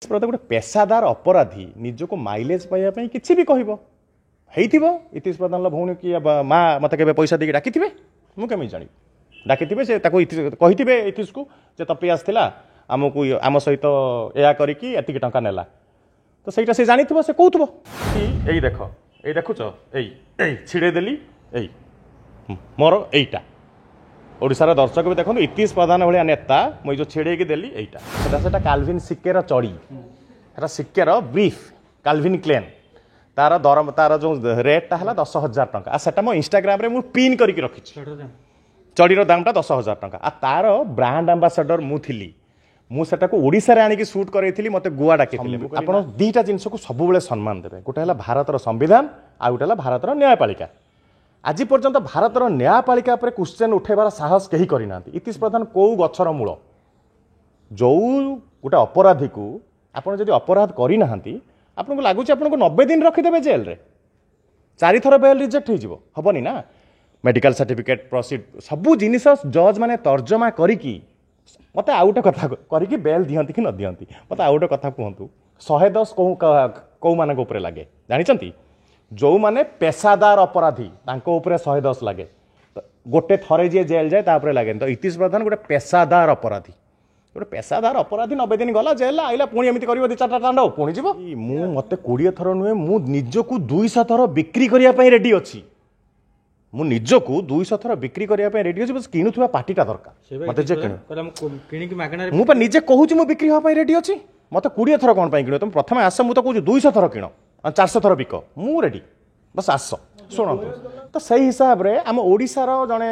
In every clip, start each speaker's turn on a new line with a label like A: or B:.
A: गोटे पेशादार अपराधी निजक माइलेज पाइबा किसी भी कह इतिश प्रधान भौणी कि माँ मत के पैसा देकी डाकी मुझे जानी डाकी से कही इतिश को तपी आसला आमको आम सहित या करके टंका नेला तो सहीटा से जानी से कहूब कि यही देख ये देखुच यही छिड़ेदेली यही मोर यहीटा ओडिशार दर्शक भी देखो इतिश प्रधान भाया नेता मुझे जो छिड़ेकी देली यहीटा से काल्विन सिक्केर चढ़ी सिक्केर ब्रीफ काल्विन क्लेन तार दरम तार जो रेटा है 10,000 टंका से मो इंस्टाग्राम रे पिन करके रखी चढ़ीर दामटा 10,000 टंका तार ब्रांड आंबासाडर मुझे ओडिशा आनिकी सुट करी मत गुआ डाकी आप दीटा जिनस को सब सम्मान देते गोटे है भारतर संविधान आ गोटे भारतर न्यायपालिका आज पर्यंत भारतर न्यायपालिका पर क्वेश्चन उठेबार साहस कहीं करना इतिश प्रधान कौ गछर मूल जो गोटे अपराधी को आपड़ जब अपराध करना आपको लगुच आपको 90 दिन रखीदे जेल रे 4 थर बेल रिजेक्ट होबनी ना मेडिकल सर्टिफिकेट प्रोसीड सबू जिनिस जज माने तर्जमा करी मत आउ गोटे कथा करी बेल दिहंती कि न दिहंती मत आउ गोटे कथा कहतु 110 कौ मान लगे जानते जो माने पेशादार अपराधी तांको उपरे 110 लगे गोटे थरे जी जेल जाए तापर लगे तो इतिश प्रधान गोटे पेशादार अपराधी गोटे पेशादार अपराधी 90 दिन गला जेल आइला पुणी एमती कर 2-4टा तांडव पुणी जीव मु मते 20 थर नुहे मु निजको 200 थर बिक्री करने रेडी अच्छी मु निजको 200 थर बिक्री करने रेडी अच्छी बस किणुवा पार्टीटा दरकार मत जे किण मु निजे कहूँ मु बिक्री हाँ रेडी अच्छी मत 20 थर कौन किण तुम प्रथम आस मुझे कहूँ 200 थर किण 400 थर बिक मु रेडी बस आस शुणु तो सही हिसाब रे आम ओडिशार जड़े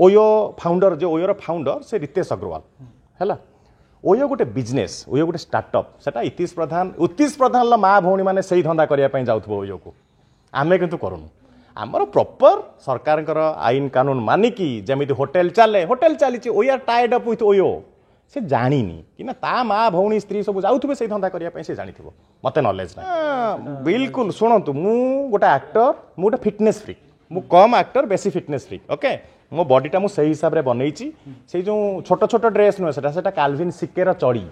A: ओयो फाउंडर जो ओयोर फाउंडर से रितेश अग्रवाल है ओयो गोटे बिजनेस ओयो गोटे स्टार्टअप सेटा इतिश प्रधान माँ भौणी मैंने से धंदा करने जाऊँ ओयो को आमे किंतु करूँ आमर प्रॉपर सरकार आईन कानून मानिकी जमी होटेल चली ओया टाइड अप विथ ओयो से जानी कि ना ता माँ भौणी स्त्री सब जाऊे से धंदा करने से जानी मत नॉलेज ना बिल्कुल शुणु मु गोटे एक्टर मु गोटे फिटनेस फ्रीक मु कम एक्टर बेसी फिटनेस फ्रीक ओके मो बॉडीटा मु सही हिसाब से बनई से जो छोट छोट ड्रेस नुहे से काल्विन सिक्केर चढ़ी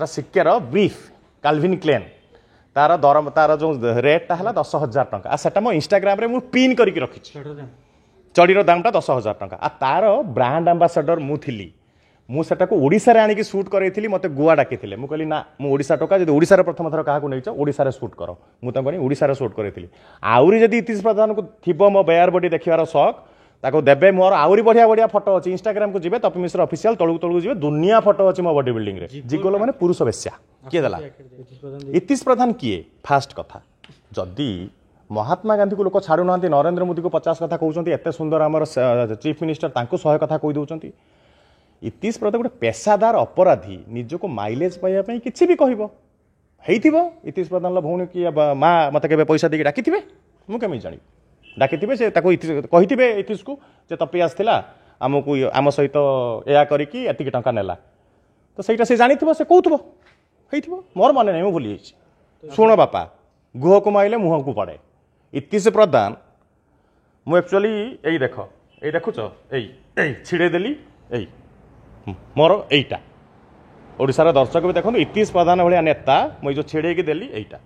A: सिक्केर ब्रीफ काल्विन क्लेन तार दरम तार जो रेटा है 10,000 टंका से मो इंस्टाग्राम रे पिन करके रखी चढ़ीर दामटा 10,000 टंका तार ब्रांड आंबासाडर मुझे ओडिशा आनिकी सुट करी मत गुआ डाकी मुझे कहली ना मुझा टोका जब ओडिशा प्रथम थर क्या नहीं ओडिशा सुट कर मुझे ओडिशा सुट करी आहरी जब इतिश प्रधान को थी मो बेयर बॉडी देखार शौक ताको देबे मोर आहरी बढ़िया बढ़िया फोटो अच्छी इंस्टाग्राम को जी तपी मिश्र ऑफिशियल तलू तलू जी दुनिया फोटो अच्छी मो बॉडी बिल्डिंग रे जिगोल माने पुरुष वेश्या किए देला इतिश प्रधान किए फास्ट कथा जदि महात्मा गांधी को लोक छाड़ू ना नरेंद्र मोदी को 50 कथा कहते एत सुंदर आमर चीफ मिनिस्टर 100 कथा कही दौरान इतिश प्रधान गोटे पेशादार अपराधी निजक माइलेज पाइबा किसी भी कह इतिश प्रधान भौणी कि माँ मत के पैसा देकी डाकी मुझे जानी डाकी से कही इतिश को तपी आसला आमको आम सहित या करके टंका नेला तो सहीटा से जानी से कहूब मोर मन नहीं भूली शुण बापा गुह को माइले मुह को पड़े इतिश प्रधान मु एक्चुअली यही देख ये देखुच यही छिड़ेदेली यही मोर यहीटा ओडिशार दर्शक भी देखो इतिश प्रधान भाया नेता मुझे जो छिड़ेकी देली यहीटा